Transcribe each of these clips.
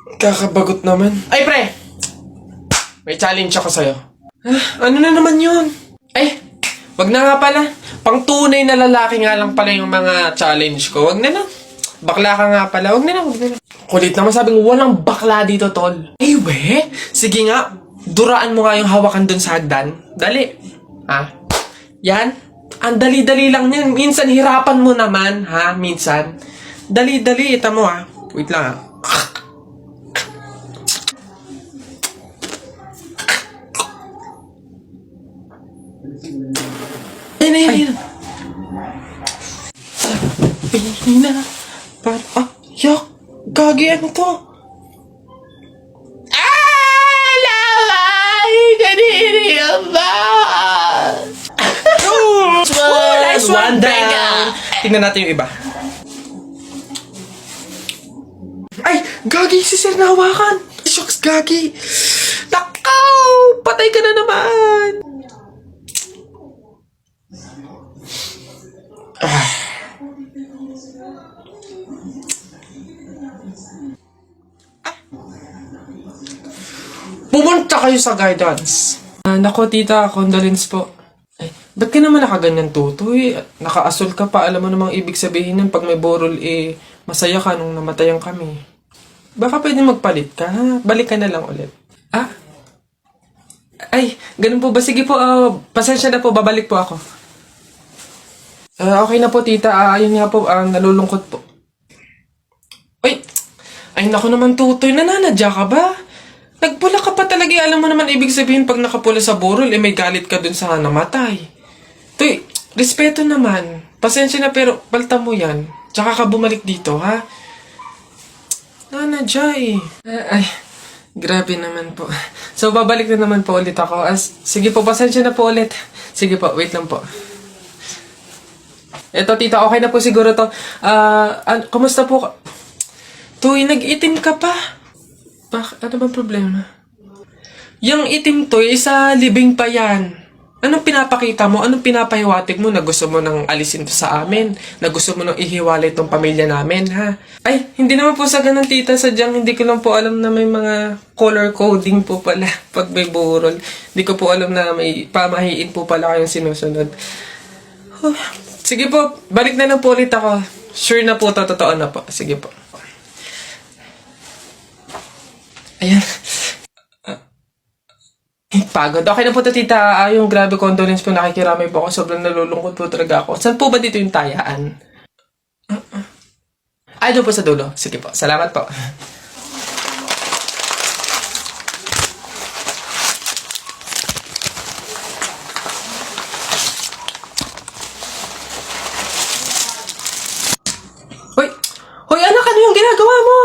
Kakabagot naman. Ay, pre! May challenge ako sa'yo. Ano na naman yun? Ay, wag na nga pala. Pang tunay na lalaki nga lang pala yung mga challenge ko. Wag na lang. Bakla ka nga pala. Wag na lang. Kulit naman sabing walang bakla dito, tol. Ay, we? Sige nga. Duraan mo nga yung hawakan dun sa hagdan. Dali. Ha? Yan. Ang dali-dali lang yan. Minsan hirapan mo naman, ha? Minsan. Dali-dali. Ita mo, ha? Wait lang, ha? Ayun. Sabi na. Yak. Gagi, ano to? Alaway! Kanini ba? Nice one down. Tingnan natin yung iba. Ay! Gagi, si Sir nahawakan. Shucks, Gagi. Takaw! Patay ka na naman. Pumunta kayo sa guidance. Nako, tita, condolence po. Ay, ba't ka naman nakaganyan, tutoy? Naka-asol ka pa. Alam mo namang ibig sabihin nun, pag may borol, masaya ka nung namatayan kami. Baka pwede magpalit ka, ha? Balik ka na lang ulit. Ay, ganun po ba? Sige po, pasensya na po, babalik po ako. Okay na po, tita. Ayun nga po, nalulungkot po. Ay, naku naman, tutoy. Nananadya ka ba? Nagpula ka pa talaga. Alam mo naman ibig sabihin pag nakapula sa burol, may galit ka dun sa namatay. Tuy, respeto naman. Pasensya na pero palta mo yan. Tsaka ka bumalik dito, ha? Nanadya Ay, grabe naman po. So, babalik na naman po ulit ako. Sige po, pasensya na po ulit. Sige po, wait lang po. Eto, tita, okay na po siguro to. Kumusta po? Tuy, nag-itim ka pa. Ano bang problema? Yung itim to, sa libing pa yan. Anong pinapakita mo? Anong pinapahiwatig mo na gusto mo nang alisin to sa amin? Na gusto mo nang ihiwalay tong pamilya namin, ha? Ay, hindi naman po sa ganun, tita. Sadyang hindi ko lang po alam na may mga color coding po pala pag may burol. Hindi ko po alam na may pamahiin po pala kayong sinusunod. Sige po, balik na lang po ulit ako. Sure na po, totoo na po. Sige po. Ayan. Pagod. Okay na po, tita. Yung grabe condolence po, nakikiramay po ako. Sobrang nalulungkot po talaga ako. Saan po ba dito yung tayaan? Ay, doon po sa dulo. Sige po. Salamat po. Hoy, anak, ano yung ginagawa mo?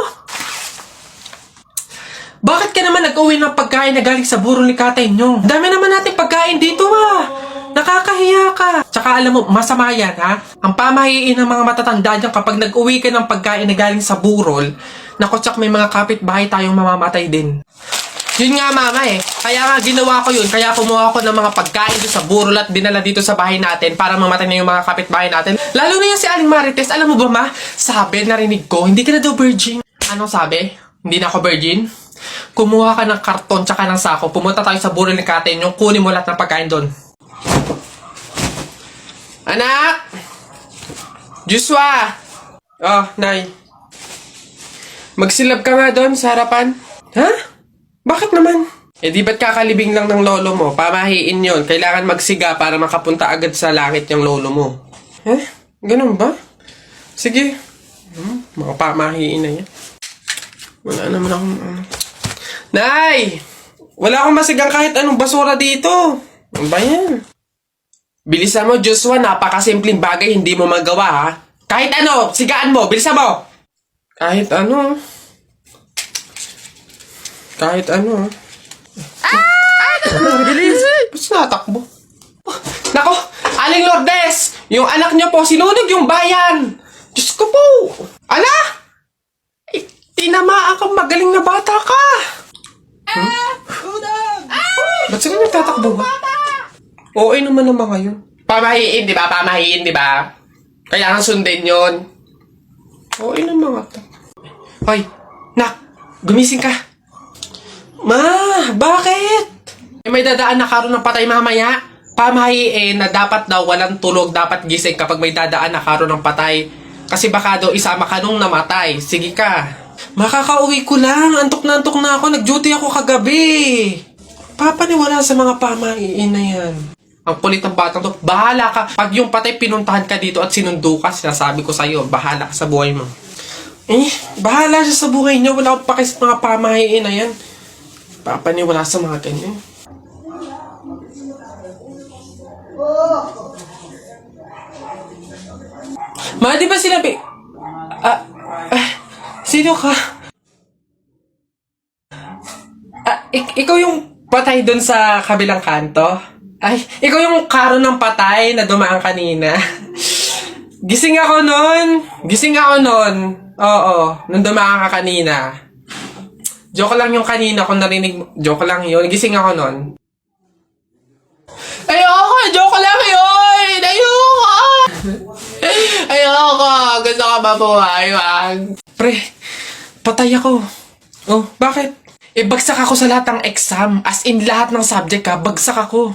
Bakit ka naman nag-uwi ng pagkain na galing sa burol ni tatay nyo? Dami naman nating pagkain dito, Nakakahiya ka. Tsaka alam mo, masama yan, ha? Ang pamahiin ng mga matatanda dyan kapag nag-uwi ka ng pagkain na galing sa burol, nakotsak may mga kapitbahay tayong mamamatay din. Yun nga, mama, Kaya nga, ginawa ko yun. Kaya kumuha ko ng mga pagkain doon sa burol at dinala dito sa bahay natin para mamatay na yung mga kapitbahay natin. Lalo na yan si Aling Marites. Alam mo ba, ma? Sabi, narinig ko, hindi ka na daw virgin. Anong sabi? Hindi na ako virgin? Kumuha ka ng karton tsaka ng sako. Pumunta tayo sa burol ni Kate nyo. Kunin mo lahat ng pagkain doon. Anak! Joshua! Oh, Nay. Magsilab ka nga doon sa harapan. Ha? Bakit naman? Di ba't kakalibing lang ng lolo mo? Pamahiin yon. Kailangan magsiga para makapunta agad sa langit yung lolo mo. Ganun ba? Sige. Mga pamahiin na yan. Wala naman akong Nay! Wala akong masigang kahit anong basura dito. Ano ba yan? Bilisan mo, Joshua. Napakasimpleng bagay, hindi mo magawa, ha? Kahit ano, sigaan mo. Bilisan mo. Kahit ano. Kahit ano, Bilis. Ba't natakbo? Nako, Aling Lourdes! Yung anak niyo po, sinunog yung bayan. Diyos ko po. Ala! Tinamaan kang magaling na bata ka. Ba't sila nagtatakbo ba? Oo, naman ngayon. Pamahiin, di ba? Pamahiin, di ba? Kailangan sundin yun. Oo, naman nga to. Hoy, nak! Gumising ka. Ma, bakit? May dadaan na karon ng patay mamaya. Pamahiin na dapat daw walang tulog, dapat gising kapag may dadaan na karon ng patay. Kasi baka daw isama ka nung namatay. Sige ka. Makakauwi ko lang. Antok na ako. Nag-duty ako kagabi. Papaniwala sa mga pamahiin na yan. Ang kulit ng batang to. Bahala ka. Pag yung patay pinuntahan ka dito at sinundo ka, sinasabi ko sa'yo, bahala ka sa buhay mo. Bahala siya sa buhay niyo. Wala akong paki sa mga pamahiin na yan. Papaniwala sa mga ganyan. Ma, di ba sinabi? Sino ka? Ikaw yung patay dun sa kabilang kanto? Ay, ikaw yung karo ng patay na dumaan kanina. Gising ako nun. Oo, nung dumaan ka kanina. Joke lang yung kanina kung narinig mo. Joke lang yun. Gising ako nun. Ayoko! Joke lang yun! Ayoko! Gusto ka mabuhay, wag. Pre, patay ako. Oh, bakit? Bagsak ako sa lahat ng exam. As in, lahat ng subject ka, bagsak ako.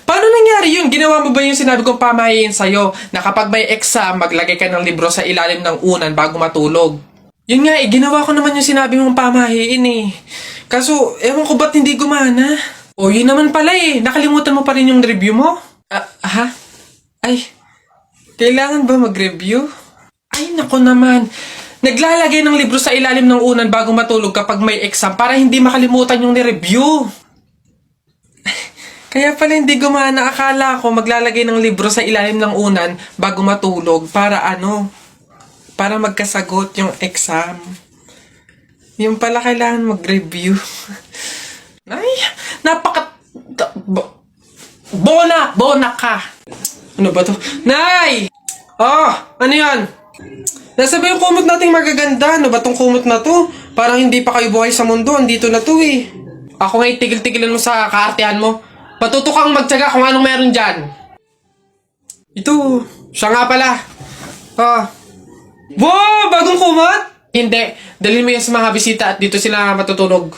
Paano nangyari yun? Ginawa mo ba yung sinabi kong pamahiin sa'yo na kapag may exam, maglagay ka ng libro sa ilalim ng unan bago matulog? Yun nga ginawa ko naman yung sinabi mong pamahiin Kaso, ewan ko ba't hindi gumana? O, yun naman pala Nakalimutan mo pa rin yung review mo? Ha? Ay, kailangan ba mag-review? Ay, nako naman. Naglalagay ng libro sa ilalim ng unan bago matulog kapag may exam para hindi makalimutan yung ni-review. Kaya pala hindi gumana. Akala ko maglalagay ng libro sa ilalim ng unan bago matulog para para magkasagot yung exam. Yung pala kailangan mag-review. Ay, Bona ka. Ano ba to? Nay! Oh, ano yan? Nasa ba yung kumot nating magaganda? Ano ba tong kumot na to? Parang hindi pa kayo buhay sa mundo. Andito na to Ako ngayon tigil-tigilan mo sa kaartehan mo. Patuto kang magtsaga kung anong meron dyan. Ito, siya nga pala. Wow, bagong kumot? Hindi, dalhin mo yan sa mga bisita at dito sila matutulog.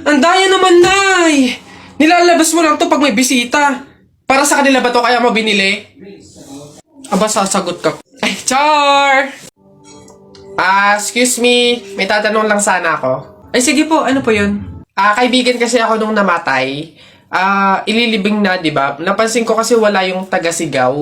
Ang daya naman, Nay! Nilalabas mo lang to pag may bisita. Para sa kanila ba to kaya mo binili? Aba, sasagot ka. Ay, Char! Excuse me. May tatanong lang sana ako. Ay, sige po. Ano po yun? Kaibigan kasi ako nung namatay. Ililibing na, di ba? Napansin ko kasi wala yung taga-sigaw.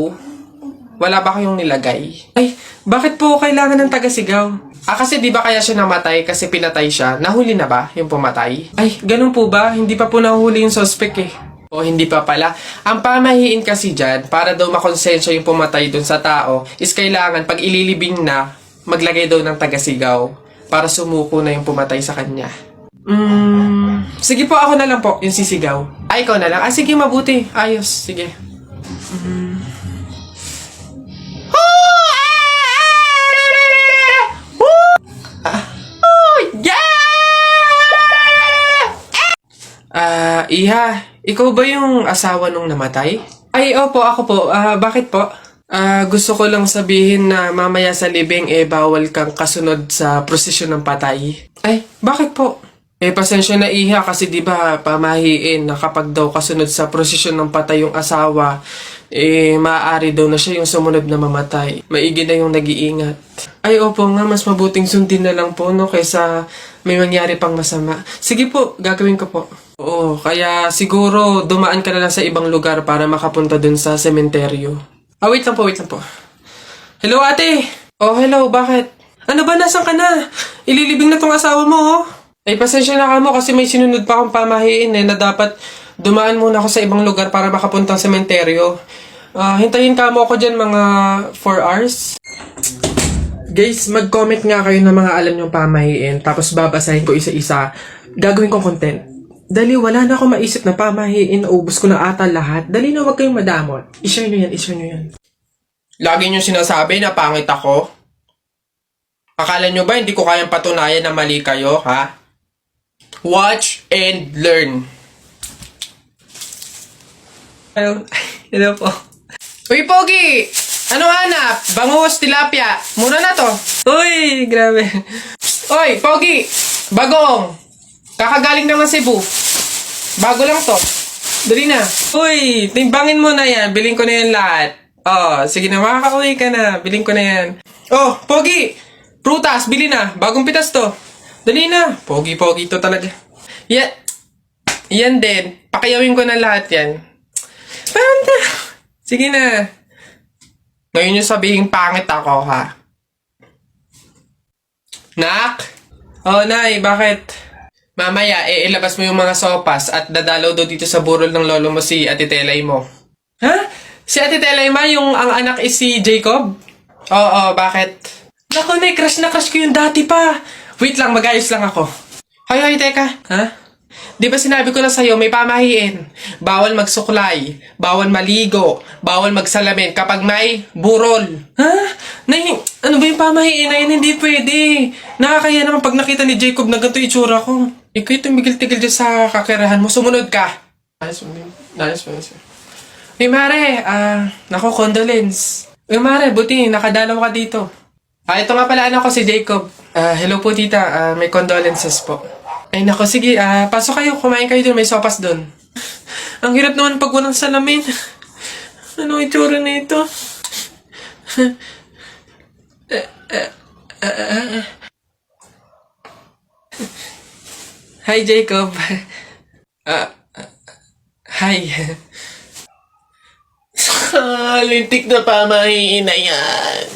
Wala ba kayong nilagay? Ay, bakit po kailangan ng taga-sigaw? Kasi di ba kaya siya namatay kasi pinatay siya? Nahuli na ba yung pumatay? Ay, ganun po ba? Hindi pa po nahuli yung suspect O, hindi pa pala. Ang pamahiin kasi dyan, para daw makonsensya yung pumatay dun sa tao, is kailangan pag ililibing na, maglagay daw ng taga-sigaw para sumuko na yung pumatay sa kanya. Sige po, ako na lang po, yung sisigaw. Ay, ikaw na lang. Sige, mabuti. Ayos, sige. Iha, ikaw ba yung asawa nung namatay? Ay, opo, ako po. Bakit po? Gusto ko lang sabihin na mamaya sa libing bawal kang kasunod sa prosesyon ng patay. Ay, bakit po? Pasensya na Iha kasi di ba pamahiin na kapag daw kasunod sa prosesyon ng patay yung asawa, maaari daw na siya yung sumunod na mamatay. Maigi na yung nag-iingat. Ay, opo nga, mas mabuting sundin na lang po, no, kaysa may mangyari pang masama. Sige po, gagawin ko po. Oo, kaya siguro dumaan ka na lang sa ibang lugar para makapunta dun sa sementeryo. Wait lang po. Hello, ate! Oh, hello, bakit? Ano ba, nasan ka na? Ililibing na tong asawa mo, Ay, pasensya na ka mo kasi may sinunod pa akong pamahiin na dapat dumaan muna ako sa ibang lugar para makapunta sa sementeryo. Hintayin ka mo ako dyan mga 4 hours. Guys, mag-comment nga kayo ng mga alam nyong pamahiin tapos babasahin ko isa-isa. Gagawin kong content. Dali, wala na akong maisip na pamahiin. Naubos ko na ata lahat. Dali na, huwag kayong madamot. I-share nyo yan. Lagi nyo sinasabi na pangit ako? Akala nyo ba hindi ko kayang patunayan na mali kayo, ha? Watch and learn. Hello po. Uy, Pogi! Ano hanap? Bangus, tilapia. Mura na to. Uy, grabe. Uy, Pogi! Bagong! Kakagaling lang ng Cebu. Bago lang to. Dali na. Uy, timbangin mo na yan. Biling ko na yan lahat. Oh, sige na, makakauwi ka na. Biling ko na yan. Oh, Pogi! Prutas, bili na. Bagong pitas to. Dali na. Pogi-pogi to talaga. Yan din. Pakiyawin ko na lahat yan. Panda! Sige na. Ngayon yung sabihin pangit ako, ha? Nak? Oh, Nay, bakit? Mamaya, ilabas mo yung mga sopas at dadalaw do dito sa burol ng lolo mo si Ate Telay mo. Ha? Si Ate Telay ma, yung ang anak is si Jacob? Oo, bakit? Naku, Nay, crush na crush ko yung dati pa. Wait lang, mag-ayos lang ako. Hoy, teka. Ha? Di ba sinabi ko na sa'yo, may pamahiin. Bawal magsuklay, bawal maligo, bawal magsalamin kapag may burol. Ha? Nay, ano ba yung pamahiin na yun? Hindi pwede. Nakakaya naman pag nakita ni Jacob na ganito itsura ko. Ikaw tumigil-tigil dyan sa kakirahan mo. Sumunod ka. Nice. Hey, Mare, naku, condolence. Hey, Mare, buti, nakadalaw ka dito. Ito nga pala anak ko si Jacob. Hello po, tita. May condolences po. Ay, nako, sige. Pasok kayo. Kumain kayo dun. May sopas dun. Ang hirap naman pag walang salamin. Ano itsura na ito? Hi, Jacob. Hi. Lintik na pamahiin na yan.